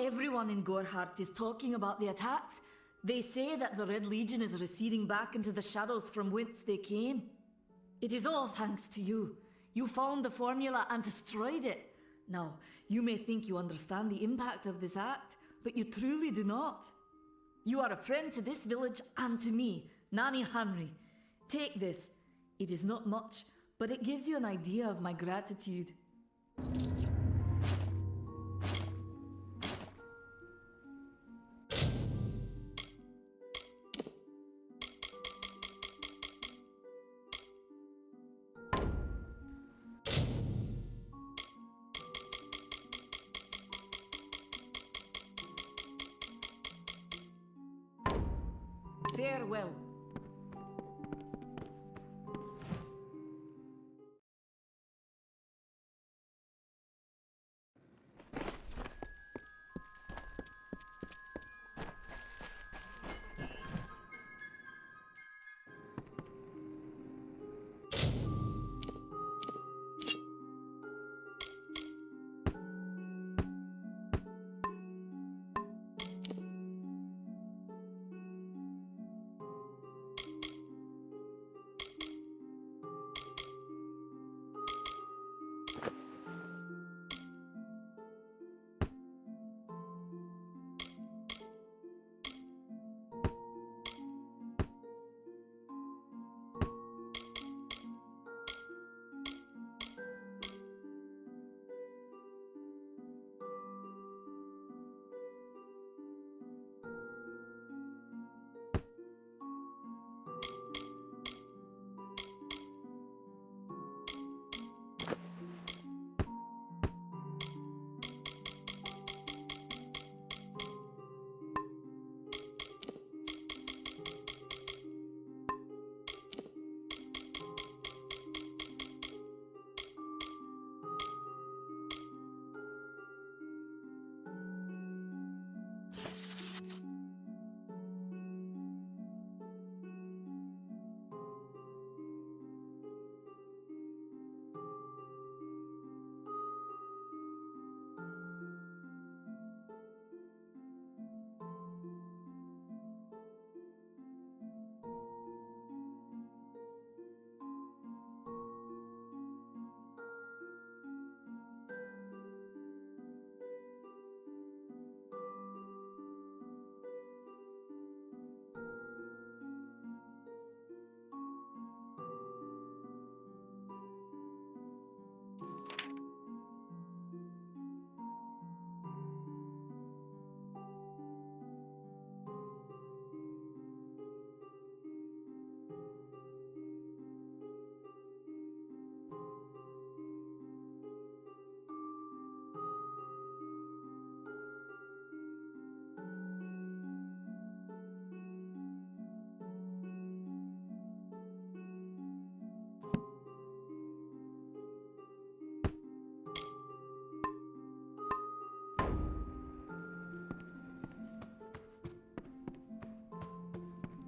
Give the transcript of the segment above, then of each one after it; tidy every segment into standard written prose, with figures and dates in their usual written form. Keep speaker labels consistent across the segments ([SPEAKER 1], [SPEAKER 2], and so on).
[SPEAKER 1] Everyone in Gorhart is talking about the attacks. They say that the Red Legion is receding back into the shadows from whence they came. It is all thanks to you. You found the formula and destroyed it. Now, you may think you understand the impact of this act, but you truly do not. You are a friend to this village and to me, Nani Henry. Take this. It is not much, but it gives you an idea of my gratitude. Farewell.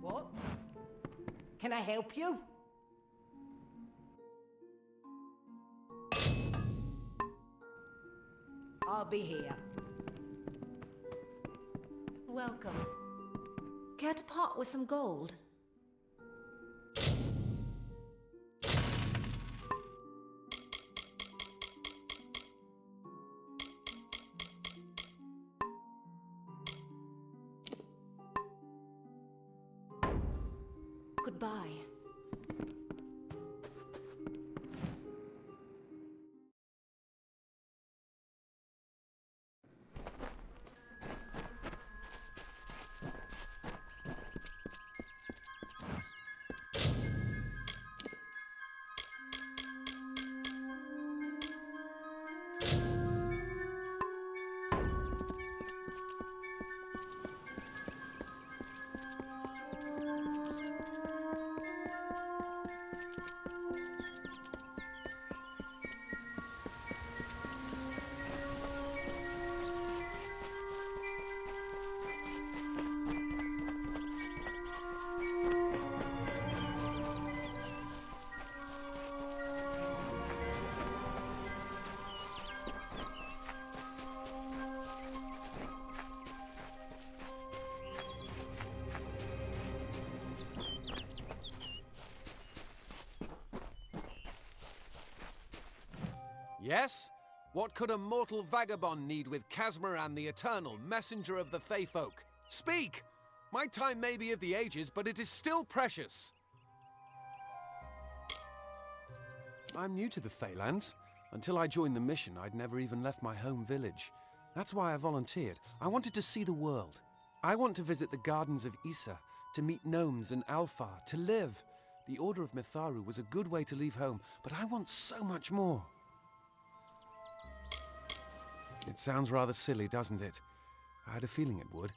[SPEAKER 2] What? Can I help you? I'll be here.
[SPEAKER 3] Welcome. Care to part with some gold? Goodbye.
[SPEAKER 4] Yes? What could a mortal vagabond need with Casmaran the Eternal, messenger of the Fey folk? Speak! My time may be of the ages, but it is still precious. I'm new to the Feylands. Until I joined the mission, I'd never even left my home village. That's why I volunteered. I wanted to see the world. I want to visit the gardens of Issa, to meet gnomes and Alfar, to live. The Order of Mitharu was a good way to leave home, but I want so much more. It sounds rather silly, doesn't it? I had a feeling it would.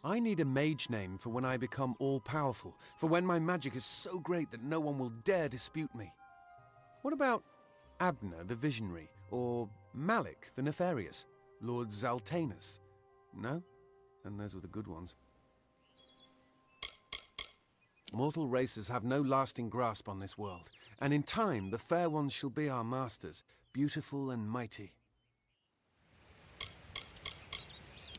[SPEAKER 4] I need a mage name for when I become all-powerful, for when my magic is so great that no one will dare dispute me. What about Abner the Visionary, or Malik the Nefarious, Lord Zaltanus? No? And those were the good ones. Mortal races have no lasting grasp on this world, and in time the fair ones shall be our masters, beautiful and mighty.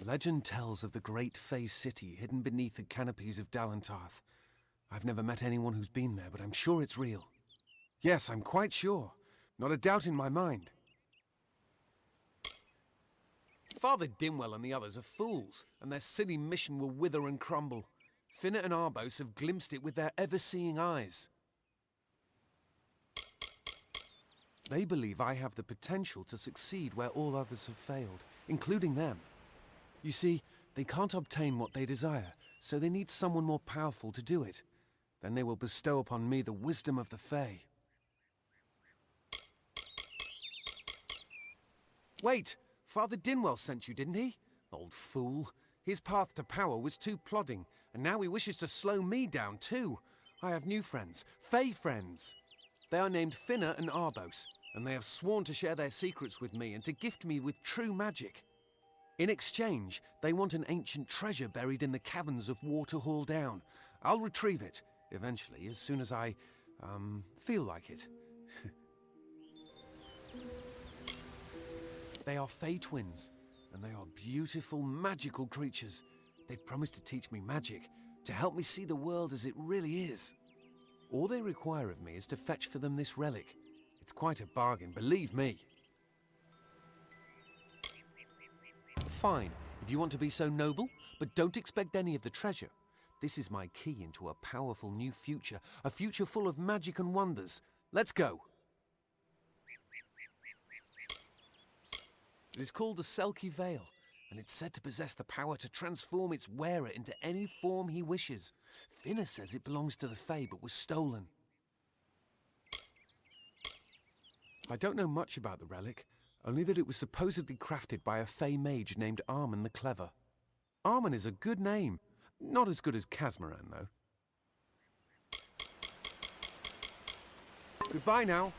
[SPEAKER 4] Legend tells of the great Fey city hidden beneath the canopies of Dalantarth. I've never met anyone who's been there, but I'm sure it's real. Yes, I'm quite sure. Not a doubt in my mind. Father Dimwell and the others are fools, and their silly mission will wither and crumble. Finna and Arbos have glimpsed it with their ever-seeing eyes. They believe I have the potential to succeed where all others have failed, including them. You see, they can't obtain what they desire, so they need someone more powerful to do it. Then they will bestow upon me the wisdom of the Fae. Wait! Father Dinwell sent you, didn't he? Old fool. His path to power was too plodding, and now he wishes to slow me down too. I have new friends, Fae friends. They are named Finna and Arbos, and they have sworn to share their secrets with me and to gift me with true magic. In exchange, they want an ancient treasure buried in the caverns of Waterhall Down. I'll retrieve it, eventually, as soon as I, feel like it. They are Fey twins, and they are beautiful, magical creatures. They've promised to teach me magic, to help me see the world as it really is. All they require of me is to fetch for them this relic. It's quite a bargain, believe me. Fine, if you want to be so noble, but don't expect any of the treasure. This is my key into a powerful new future, a future full of magic and wonders. Let's go. It is called the Selkie Veil, and it's said to possess the power to transform its wearer into any form he wishes. Finna says it belongs to the Fae, but was stolen. I don't know much about the relic, only that it was supposedly crafted by a Fey mage named Armen the Clever. Armen is a good name. Not as good as Casmaran, though. Goodbye now.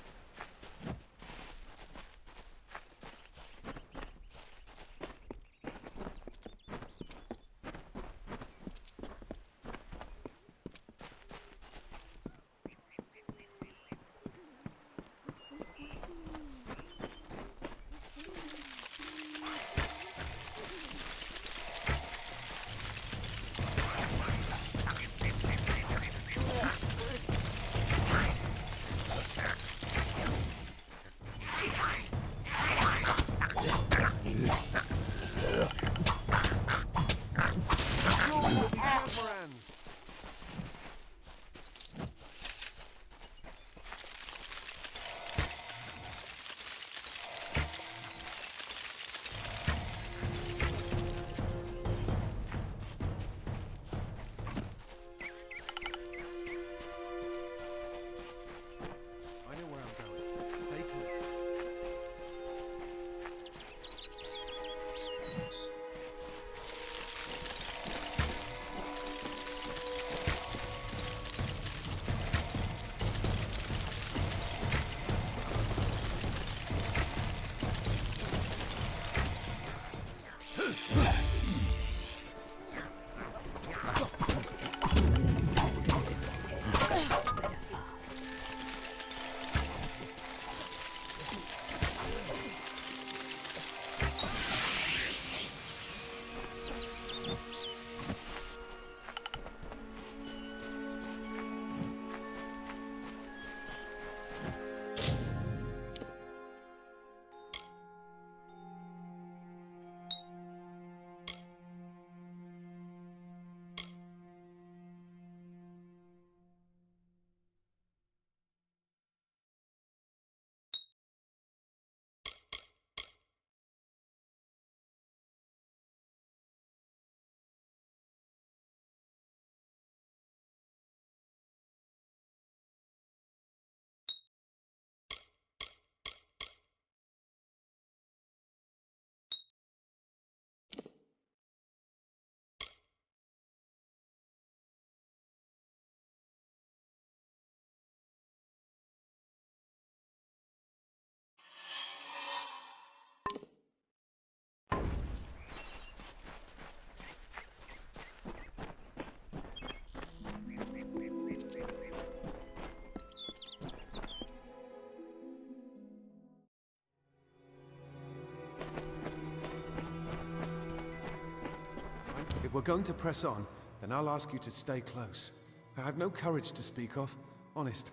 [SPEAKER 4] If we're going to press on, then I'll ask you to stay close. I have no courage to speak of. Honest.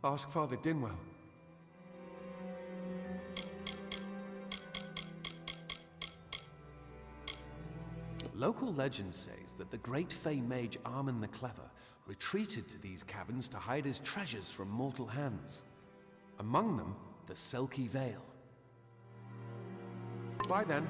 [SPEAKER 4] Ask Father Dinwell. Local legend says that the great Fey mage Armin the Clever retreated to these caverns to hide his treasures from mortal hands. Among them, the Selkie Veil. Bye then.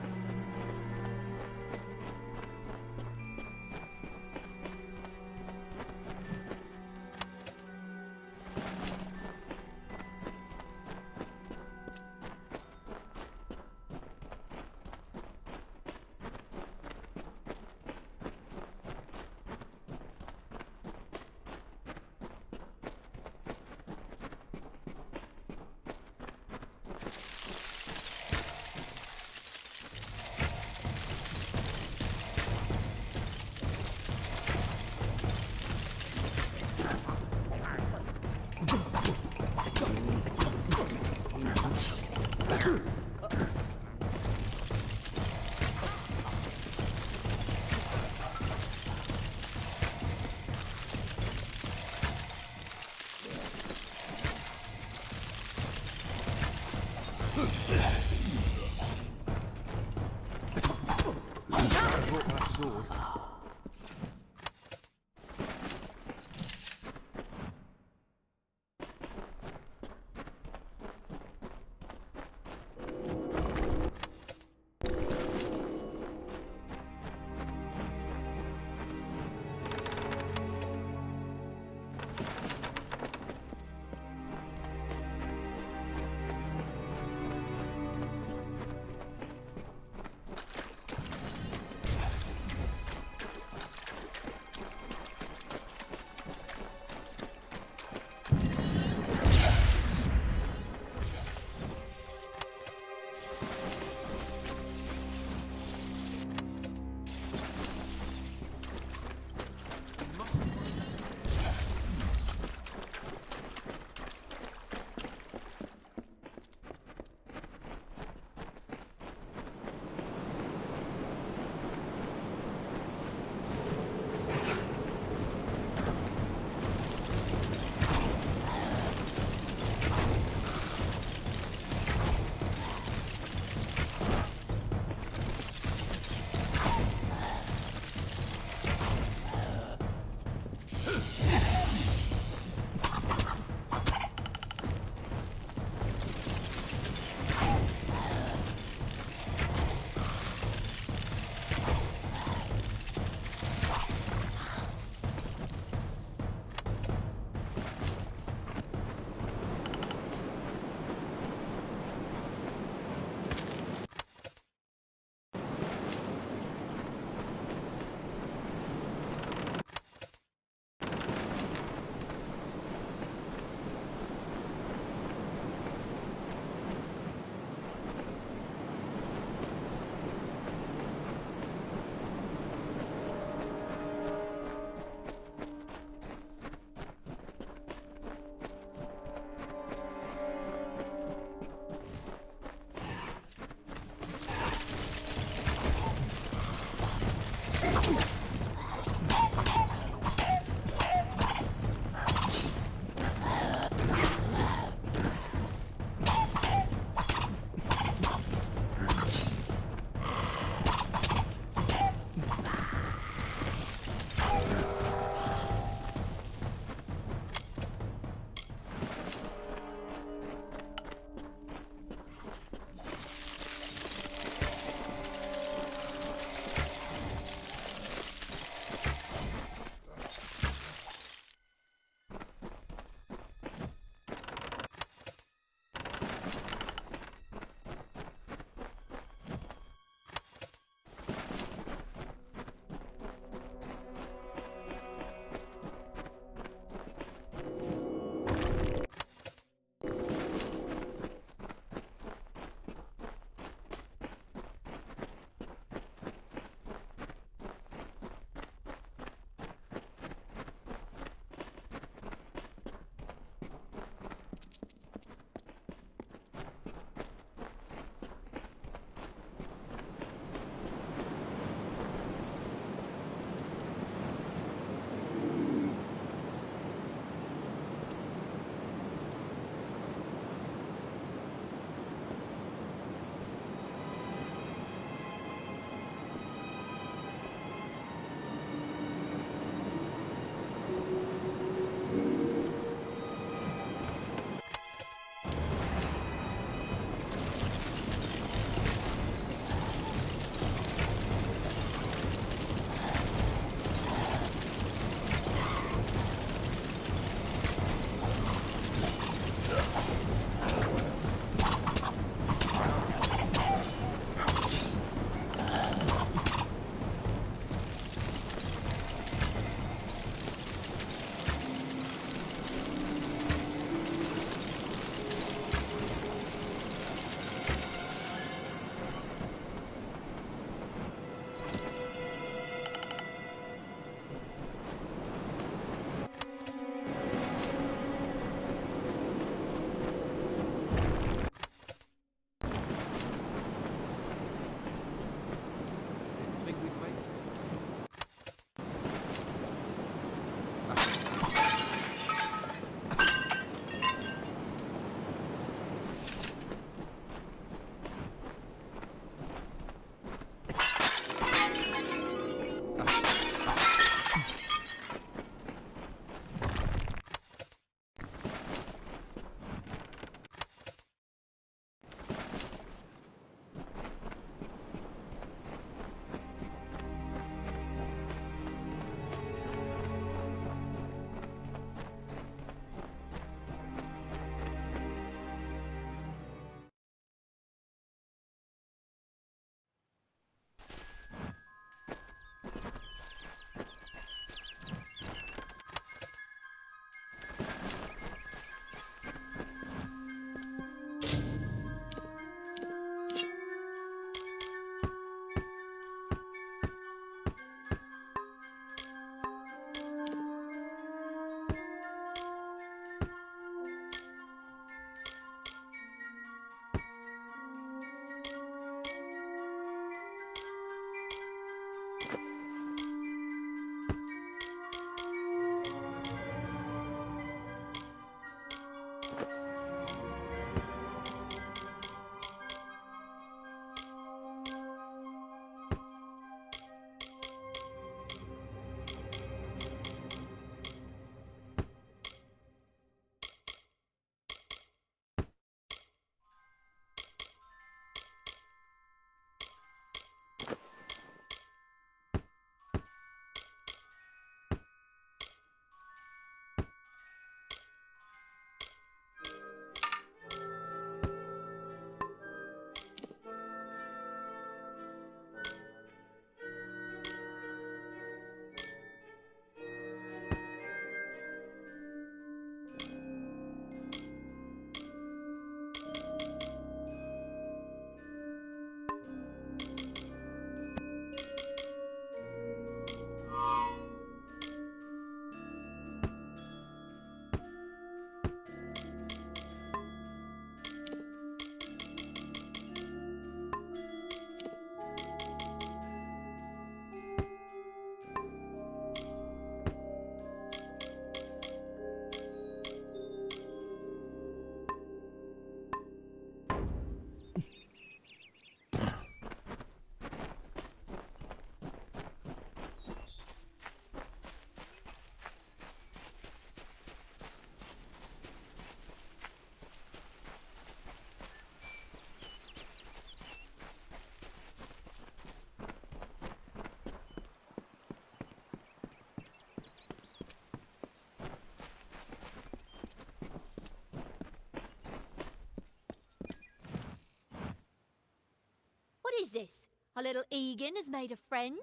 [SPEAKER 3] this? Our little Egan has made a friend?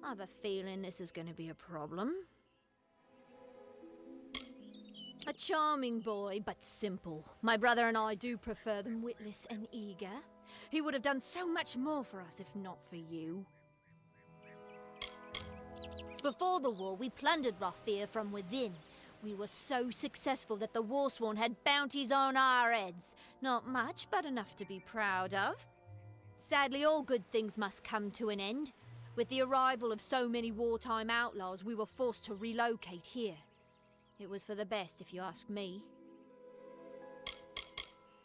[SPEAKER 3] I have a feeling this is going to be a problem. A charming boy, but simple. My brother and I do prefer them witless and eager. He would have done so much more for us if not for you. Before the war, we plundered Rothir from within. We were so successful that the Warsworn had bounties on our heads. Not much, but enough to be proud of. Sadly, all good things must come to an end. With the arrival of so many wartime outlaws, we were forced to relocate here. It was for the best, if you ask me.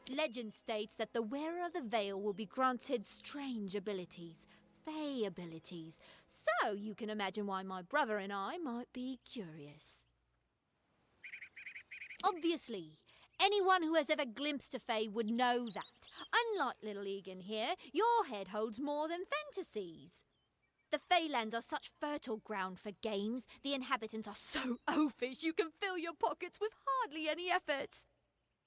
[SPEAKER 3] Legend states that the wearer of the veil will be granted strange abilities, fey abilities. So you can imagine why my brother and I might be curious. Obviously, anyone who has ever glimpsed a fey would know that. Unlike little Egan here, your head holds more than fantasies. The Feylands are such fertile ground for games. The inhabitants are so oafish you can fill your pockets with hardly any effort.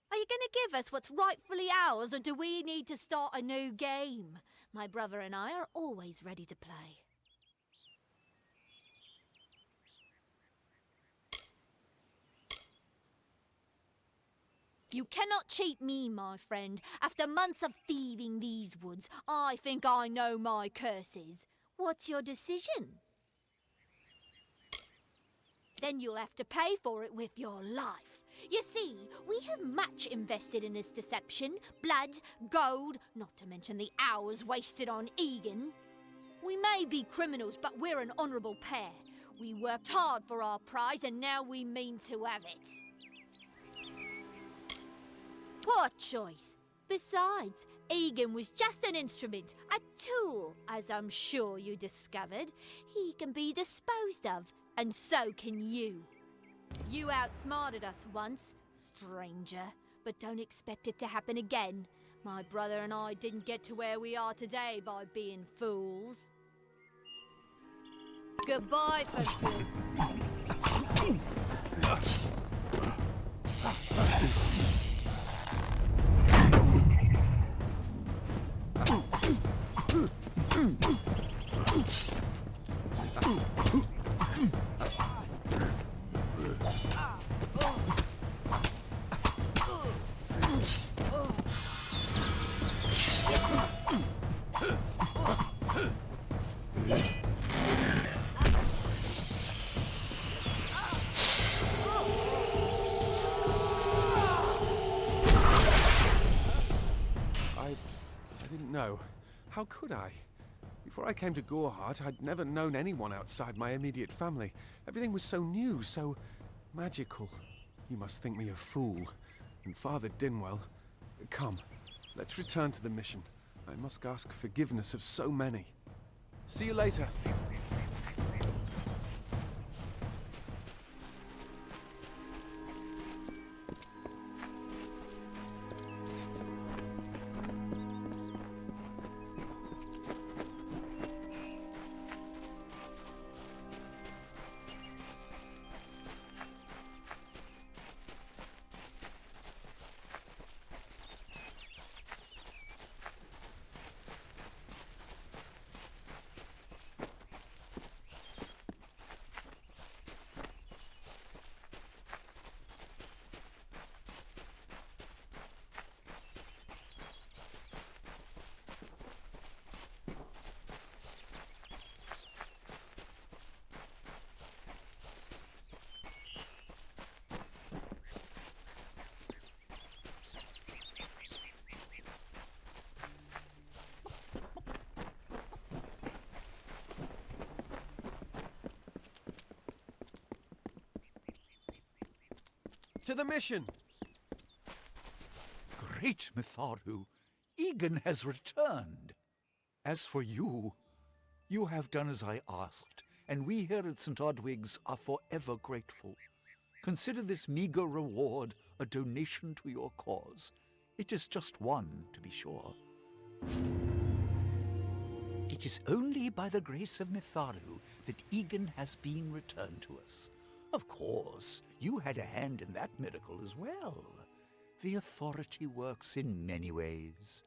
[SPEAKER 3] Are you going to give us what's rightfully ours, or do we need to start a new game? My brother and I are always ready to play. You cannot cheat me, my friend. After months of thieving these woods, I think I know my curses. What's your decision? Then you'll have to pay for it with your life. You see, we have much invested in this deception. Blood, gold, not to mention the hours wasted on Egan. We may be criminals, but we're an honourable pair. We worked hard for our prize and now we mean to have it. Poor choice. Besides, Egan was just an instrument, a tool, as I'm sure you discovered. He can be disposed of, and so can you. You outsmarted us once, stranger, but don't expect it to happen again. My brother and I didn't get to where we are today by being fools. Goodbye for good.
[SPEAKER 4] I didn't know. How could I? Before I came to Gorehart, I'd never known anyone outside my immediate family. Everything was so new, so magical. You must think me a fool. And Father Dinwell... Come, let's return to the mission. I must ask forgiveness of so many. See you later. To the mission!
[SPEAKER 5] Great Mitharu, Egan has returned. As for you, you have done as I asked, and we here at St. Odwig's are forever grateful. Consider this meager reward a donation to your cause. It is just one, to be sure. It is only by the grace of Mitharu that Egan has been returned to us. Of course, you had a hand in that miracle as well. The authority works in many ways.